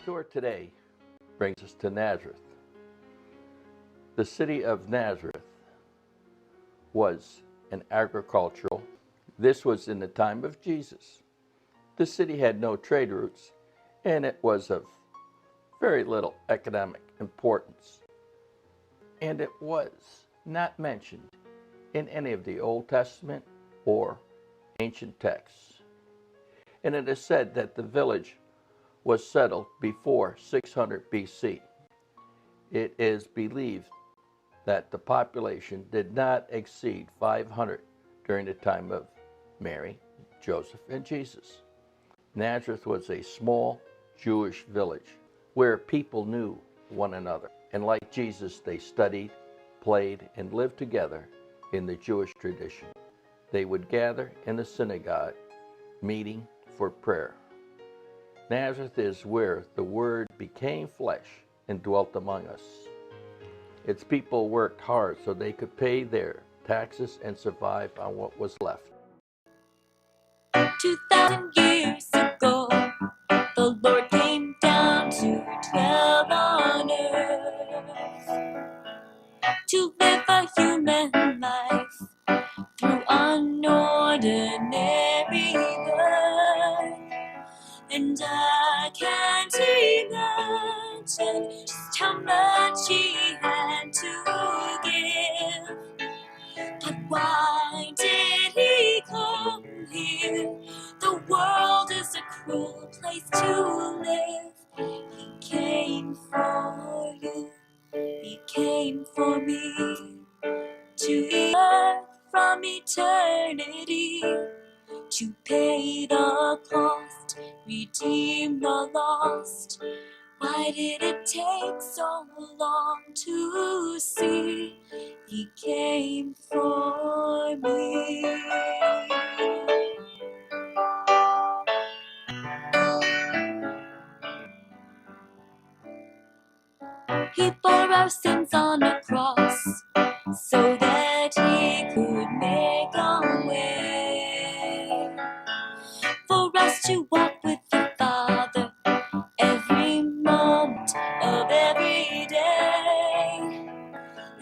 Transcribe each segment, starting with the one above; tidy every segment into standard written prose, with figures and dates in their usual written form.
Tour today brings us to Nazareth. The city of Nazareth was an agricultural. This was in the time of Jesus. The city had no trade routes, and it was of very little economic importance. And it was not mentioned in any of the Old Testament or ancient texts. And it is said that the village was settled before 600 BC. It is believed that the population did not exceed 500 during the time of Mary, Joseph, and Jesus. Nazareth was a small Jewish village where people knew one another. And like Jesus, they studied, played, and lived together in the Jewish tradition. They would gather in the synagogue, meeting for prayer. Nazareth is where the Word became flesh and dwelt among us. Its people worked hard so they could pay their taxes and survive on what was left. 2,000 years ago, the Lord came down to dwell on earth, to live a human life through unordinary birth. And I can't imagine just how much He had to give. But why did He come here? The world is a cruel place to live. He came for you. He came for me. To earth from eternity, to pay the cost, redeem the lost. Why did it take so long to see? He came for me. He bore our sins on a cross so that He could make a way for us to walk with the Father every moment of every day.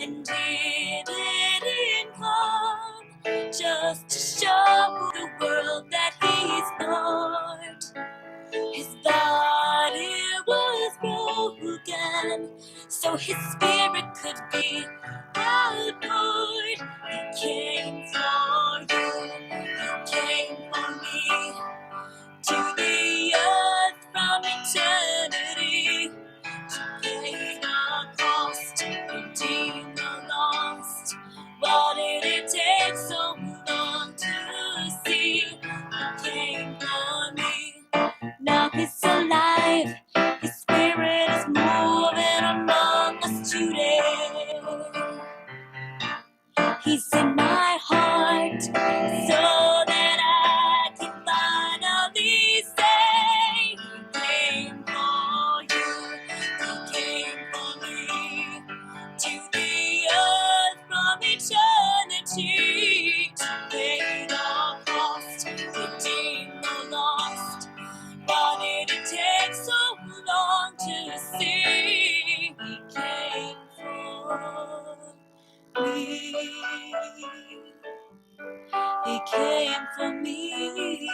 And He didn't come just to show the world that He's Lord. His body was broken so His Spirit could be outpoured. He came for you. He came for me. To the earth from eternity, to pay the cost, redeem the lost. Why did it take so long to see? He came for me. Now He's alive. His Spirit is moving among us today. He's in my heart, so that I can finally say, He came for you, He came for me. To the earth from eternity, to pay the cost, redeem the lost. Why did it take so long to see? He came for me. He came for me.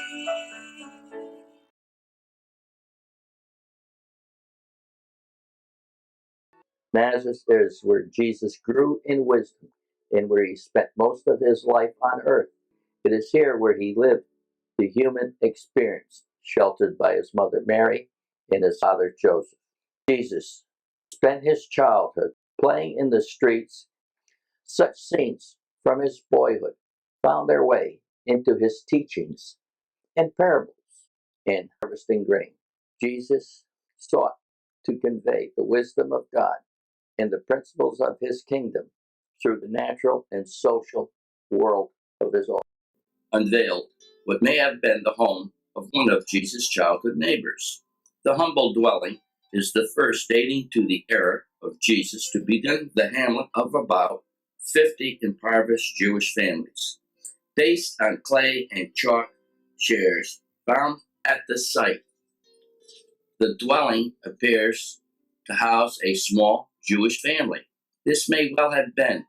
Nazareth is where Jesus grew in wisdom and where He spent most of His life on earth. It is here where He lived the human experience, sheltered by His mother Mary and His father Joseph. Jesus spent His childhood playing in the streets. Such scenes from His boyhood found their way into His teachings and parables in harvesting grain. Jesus sought to convey the wisdom of God and the principles of His kingdom through the natural and social world of His own. Unveiled what may have been the home of one of Jesus' childhood neighbors. The humble dwelling is the first dating to the era of Jesus to begin the hamlet of about 50 impoverished Jewish families. Based on clay and chalk chairs found at the site, The dwelling appears to house a small Jewish family. This may well have been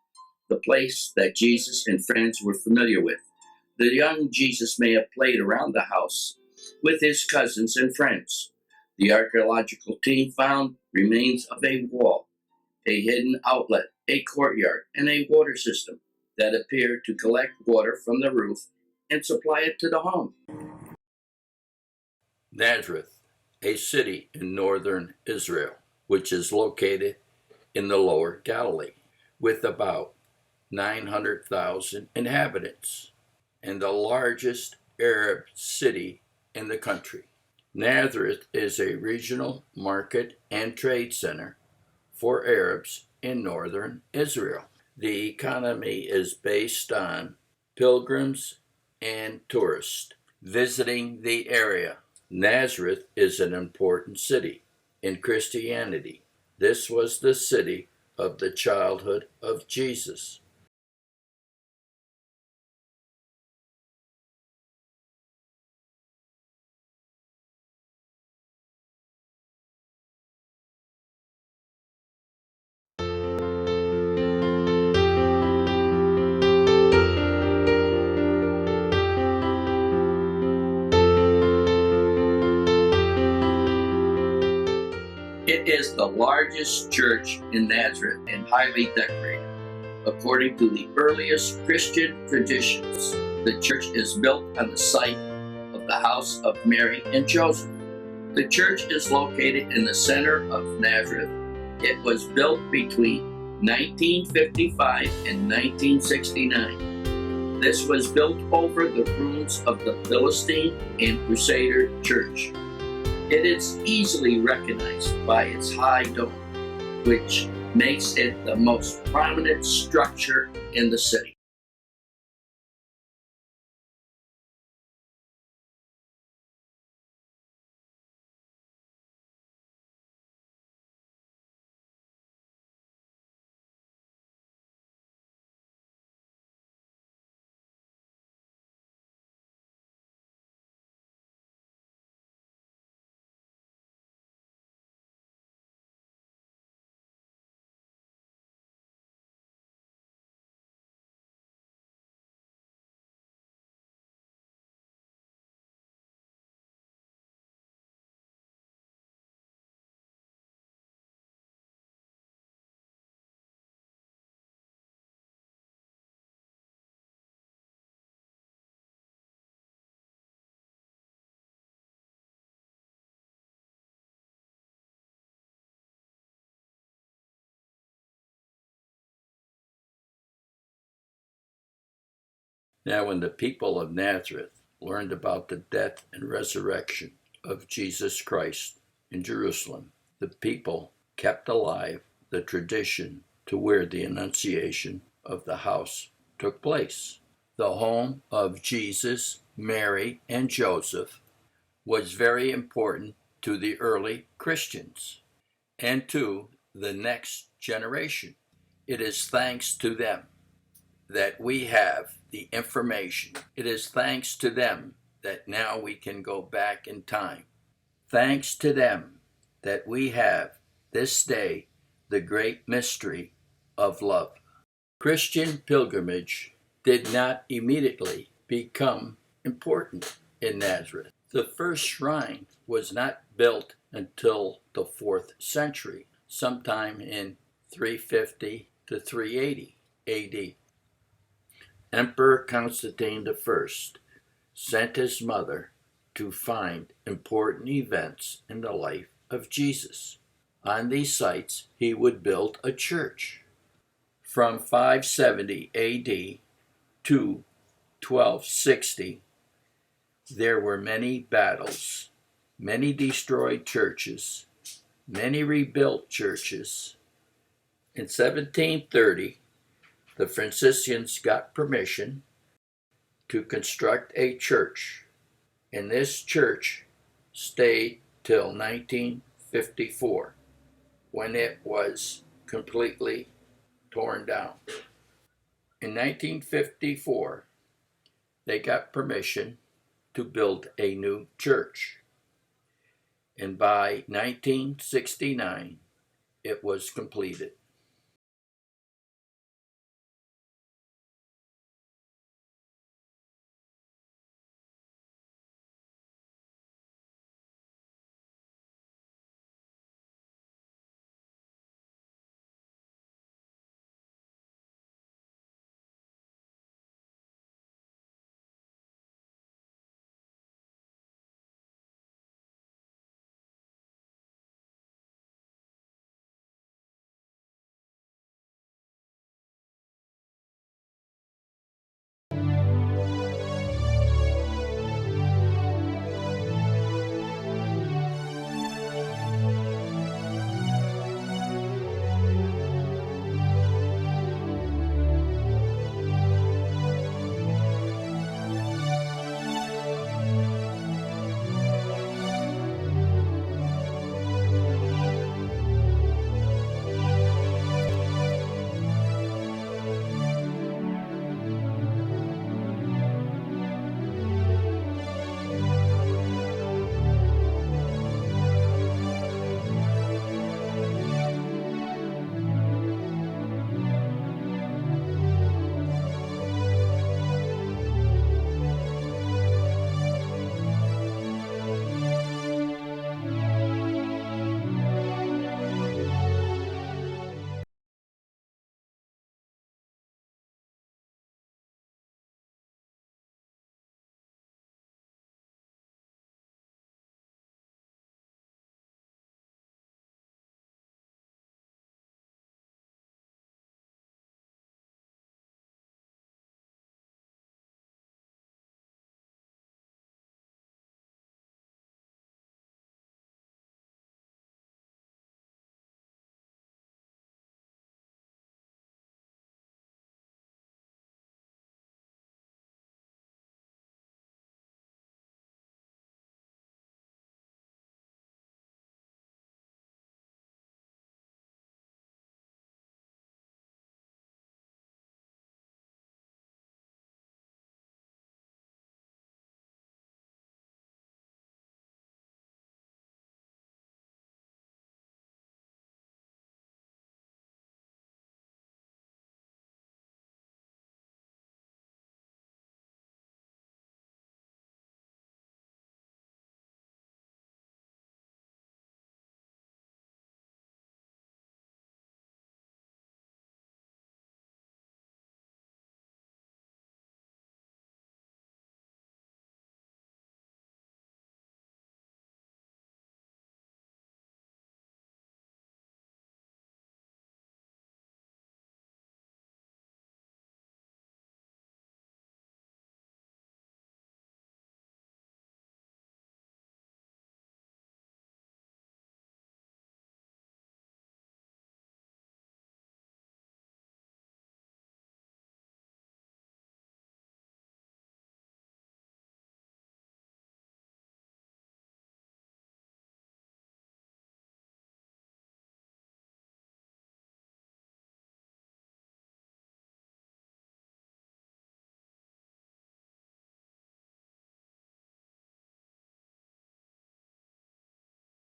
the place that Jesus and friends were familiar with. The young Jesus may have played around the house with his cousins and friends. The archaeological team found remains of a wall, a hidden outlet, a courtyard, and a water system that appeared to collect water from the roof and supply it to the home. Nazareth, a city in northern Israel, which is located in the lower Galilee, with about 900,000 inhabitants, and the largest Arab city in the country. Nazareth is a regional market and trade center for Arabs in northern Israel. The economy is based on pilgrims and tourists visiting the area. Nazareth is an important city in Christianity. This was the city of the childhood of Jesus. It is the largest church in Nazareth and highly decorated. According to the earliest Christian traditions, the church is built on the site of the house of Mary and Joseph. The church is located in the center of Nazareth. It was built between 1955 and 1969. This was built over the ruins of the Philistine and Crusader church. It is easily recognized by its high dome, which makes it the most prominent structure in the city. Now, when the people of Nazareth learned about the death and resurrection of Jesus Christ in Jerusalem, the people kept alive the tradition to where the Annunciation of the house took place. The home of Jesus, Mary, and Joseph was very important to the early Christians and to the next generation. It is thanks to them that we have the information. It is thanks to them that now we can go back in time. Thanks to them that we have this day the great mystery of love. Christian pilgrimage did not immediately become important in Nazareth. The first shrine was not built until the 4th century, sometime in 350 to 380 AD. Emperor Constantine I sent his mother to find important events in the life of Jesus. On these sites, he would build a church. From 570 AD to 1260, there were many battles, many destroyed churches, many rebuilt churches. In 1730, the Franciscans got permission to construct a church, and this church stayed till 1954, when it was completely torn down. In 1954, they got permission to build a new church. and by 1969 it was completed.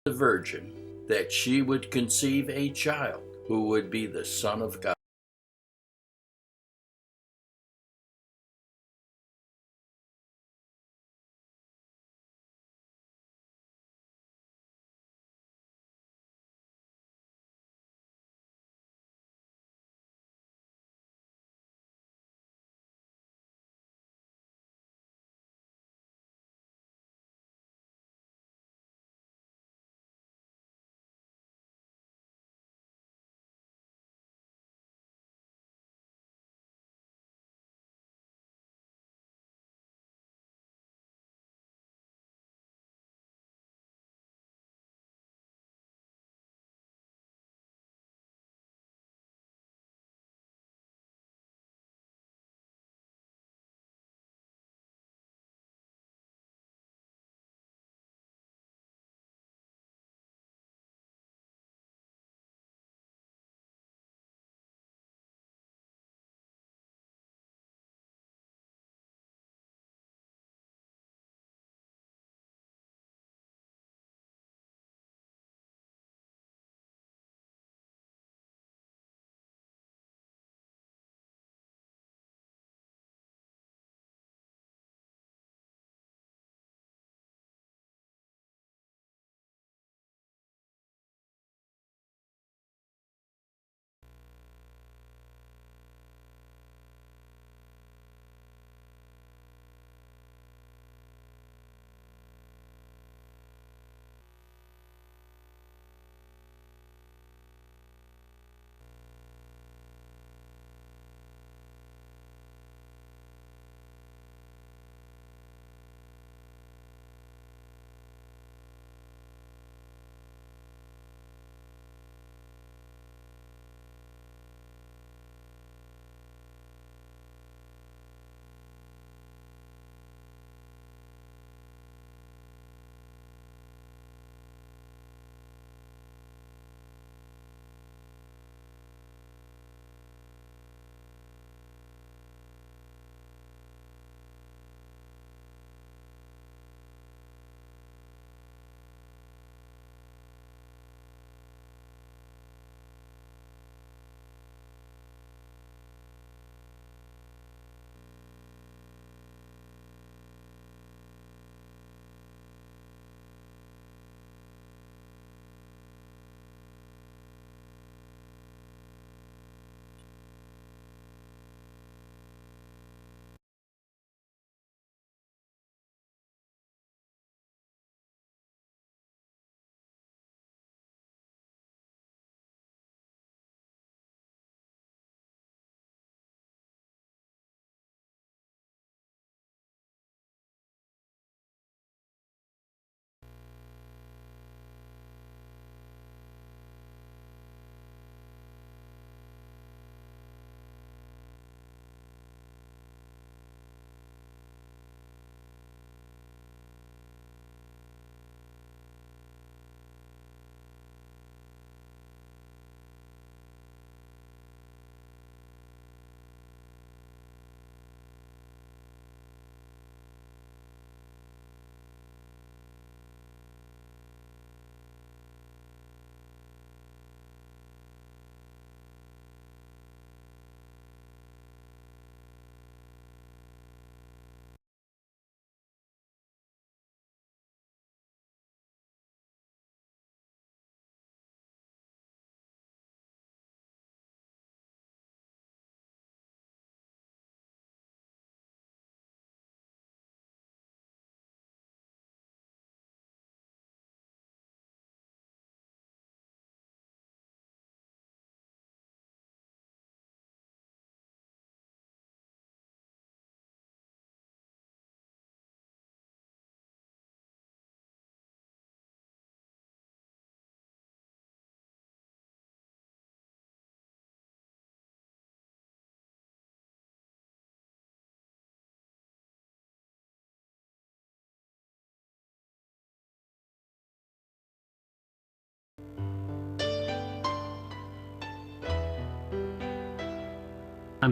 The Virgin that she would conceive a child who would be the Son of God.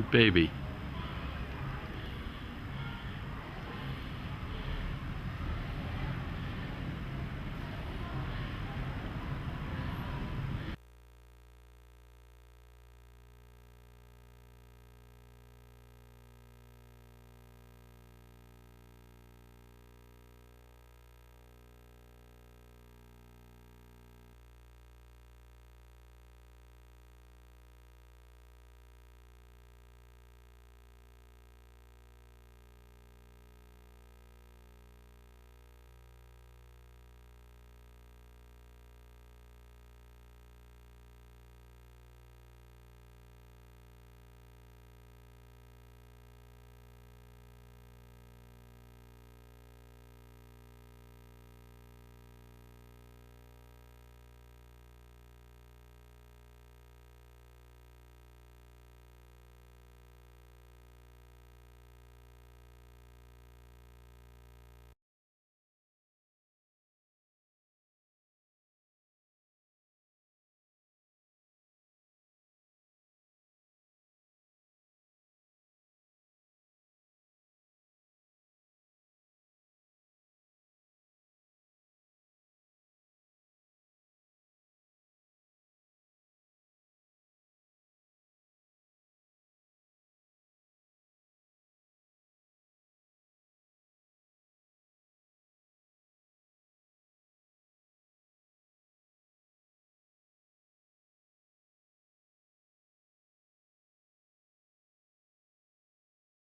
baby.